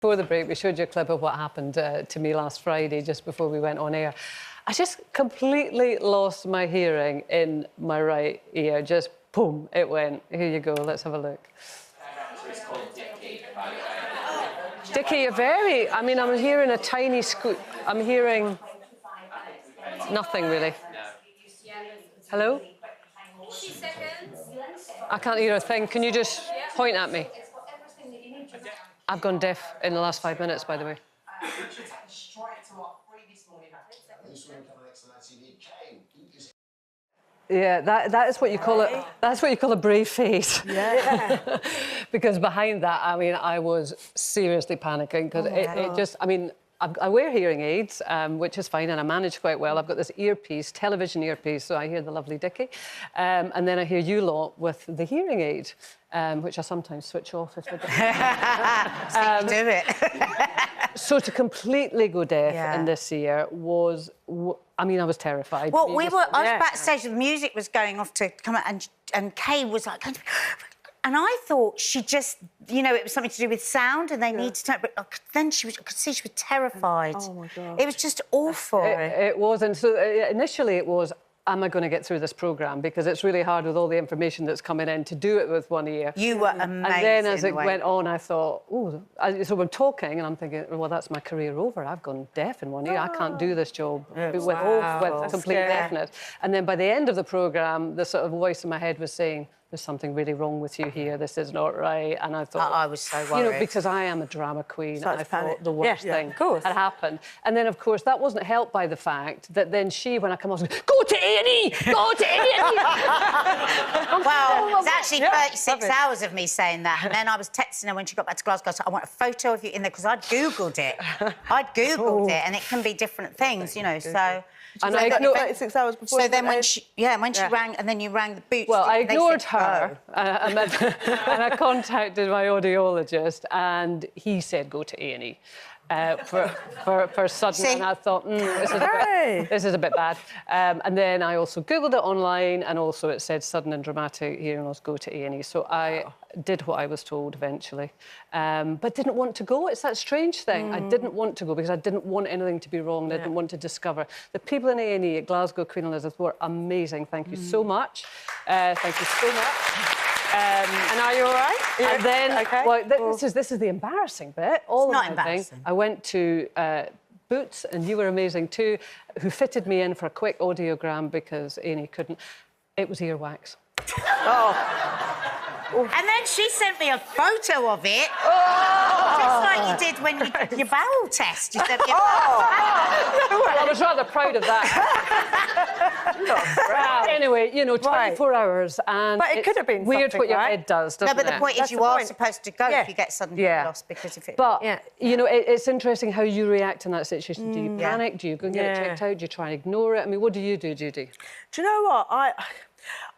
Before the break, we showed you a clip of what happened to me last Friday, just before we went on air. I just completely lost my hearing in my right ear. Just boom, it went. Here you go, let's have a look. It's called Dicky, by the way. Dicky, you're very... I mean, I'm hearing a tiny squeak. I'm hearing nothing, really. No. Hello? 40 seconds. I can't hear a thing. Can you just point at me? I've gone deaf in the last 5 minutes, by the way. Yeah, that is what you call it. That's what you call a brave face. Yeah. Because behind that, I mean, I was seriously panicking because it just, I mean, I wear hearing aids, which is fine, and I manage quite well. I've got this earpiece, television earpiece, so I hear the lovely Dicky. And then I hear you lot with the hearing aid, which I sometimes switch off if I do it. So to completely go deaf in this year was... I mean, I was terrified. Well, I was backstage, the music was going off to come out, and Kaye was like... And I thought she just, you know, it was something to do with sound and they needed to... But then I could see she was terrified. Oh, my God. It was just awful. It was. And so initially it was, am I going to get through this programme? Because it's really hard with all the information that's coming in to do it with one ear. You were amazing. And then as it went on, I thought, oh... So we're talking and I'm thinking, well, that's my career over. I've gone deaf in one ear. I can't do this job with complete deafness. And then by the end of the programme, the sort of voice in my head was saying, there's something really wrong with you here, this is not right. And I thought... I was so worried. You know, because I am a drama queen, and I thought the worst thing had happened. And then, of course, that wasn't helped by the fact that then she, when I come on, go to A&E! Go to A&E! Well, it's actually 36 hours of me saying that. And then I was texting her when she got back to Glasgow, so I want a photo of you in there, because I'd Googled it. And it can be different things, you know, so... And I ignored 36 hours before. So then when she rang, and then you rang the Boots. Well, I ignored her, and I contacted my audiologist, and he said go to A&E. For sudden, and I thought, this is a bit bad. And then I also Googled it online, and also it said sudden and dramatic hearing loss, go to A&E. So I did what I was told eventually, but didn't want to go. It's that strange thing. I didn't want to go because I didn't want anything to be wrong. I didn't want to discover. The people in A&E at Glasgow Queen Elizabeth were amazing. Thank you so much. Thank you so much. And are you all right? And then, well, this is the embarrassing bit. It's not embarrassing. I went to Boots, and you were amazing too, who fitted me in for a quick audiogram because A&E couldn't. It was earwax. And then she sent me a photo of it, just like you did when you did your bowel test. You said, Well, I was rather proud of that. Anyway, you know, 24 hours, and but it could have been weird what your right? head does, doesn't No, but the point is you are supposed to go if you get sudden hearing loss, because if it... But, you know, it's interesting how you react in that situation. Do you panic? Do you go and get it checked out? Do you try and ignore it? I mean, what do you do, Judi? Do you know what?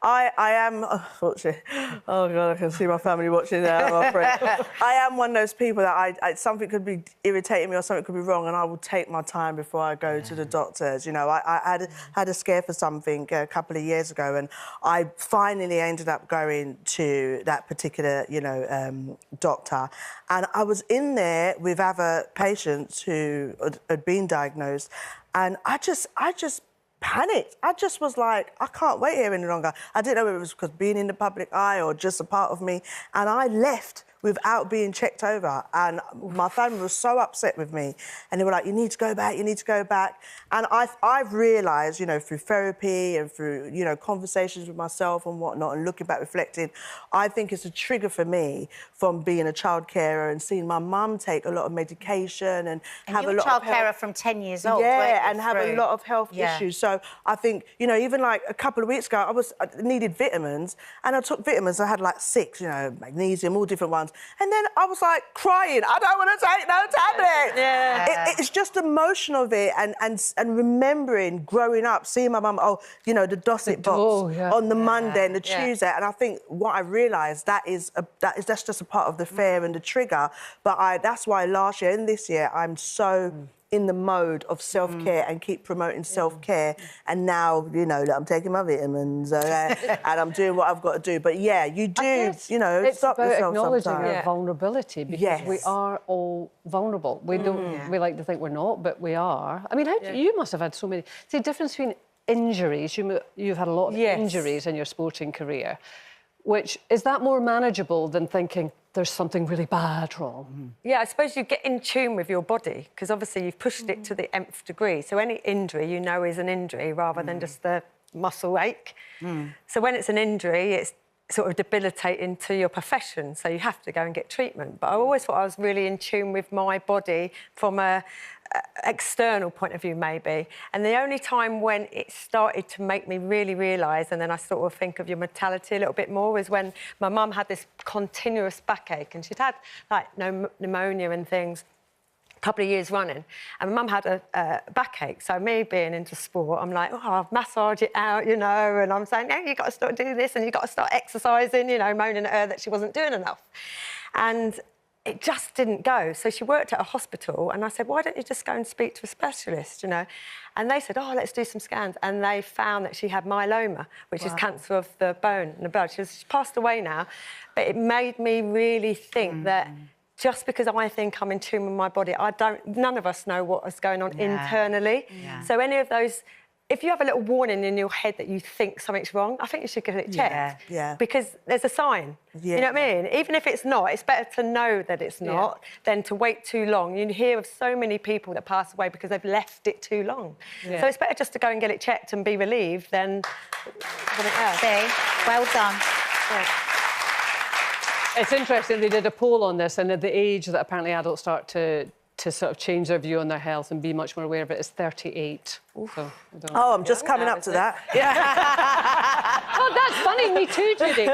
I am, unfortunately, oh, God, I can see my family watching now, I'm afraid. I am one of those people that something could be irritating me or something could be wrong, and I will take my time before I go to the doctors. You know, I had a scare for something a couple of years ago, and I finally ended up going to that particular, you know, doctor. And I was in there with other patients who had been diagnosed, and I just panicked. I just was like, I can't wait here any longer. I didn't know if it was because being in the public eye or just a part of me. And I left without being checked over. And my family was so upset with me. And they were like, you need to go back, you need to go back. And I've realised, you know, through therapy and through, you know, conversations with myself and whatnot and looking back, reflecting, I think it's a trigger for me from being a child carer and seeing my mum take a lot of medication and have a lot of... And you were a child carer from 10 years old, yeah, and have a lot of health issues. So I think, you know, even like a couple of weeks ago, I needed vitamins, and I took vitamins. I had like 6, you know, magnesium, all different ones. And then I was like crying, I don't want to take no tablet. Yeah. It's just emotion of it and remembering growing up, seeing my mum, you know, the Dosset box on the Monday and the Tuesday. And I think what I realised, that's just a part of the fair and the trigger. But that's why last year and this year I'm so in the mode of self-care and keep promoting self-care. And now, you know, I'm taking my vitamins and I'm doing what I've got to do. But yeah, you do, you know, stop yourself sometimes. It's about acknowledging your vulnerability because we are all vulnerable. We don't. We like to think we're not, but we are. I mean, you must have had so many. See, the difference between injuries. You've had a lot of injuries in your sporting career. Which, is that more manageable than thinking there's something really bad wrong? Yeah, I suppose you get in tune with your body because obviously you've pushed it to the nth degree. So any injury you know is an injury rather than just the muscle ache. So when it's an injury, it's sort of debilitating to your profession, so you have to go and get treatment. But I always thought I was really in tune with my body from a external point of view, maybe. And the only time when it started to make me really realise, and then I sort of think of your mortality a little bit more, was when my mum had this continuous backache, and she'd had, like, pneumonia and things a couple of years running, and my mum had a backache. So me being into sport, I'm like, oh, I'll massage it out, you know, and I'm saying, no, you've got to start doing this and you've got to start exercising, you know, moaning at her that she wasn't doing enough. And it just didn't go. So she worked at a hospital, and I said, why don't you just go and speak to a specialist, you know? And they said, oh, let's do some scans. And they found that she had myeloma, which is cancer of the bone and the blood. She's passed away now, but it made me really think that just because I think I'm in tune with my body, none of us know what is going on internally. So any of those, if you have a little warning in your head that you think something's wrong, I think you should get it checked. Because there's a sign. You know what I mean? Even if it's not, it's better to know that it's not than to wait too long. You hear of so many people that pass away because they've left it too long. So it's better just to go and get it checked and be relieved than something else. See? Well done. It's interesting, they did a poll on this, and at the age that apparently adults start to sort of change their view on their health and be much more aware of it is 38. So, I'm just coming up to that. Oh, that's funny. Me too, Judi.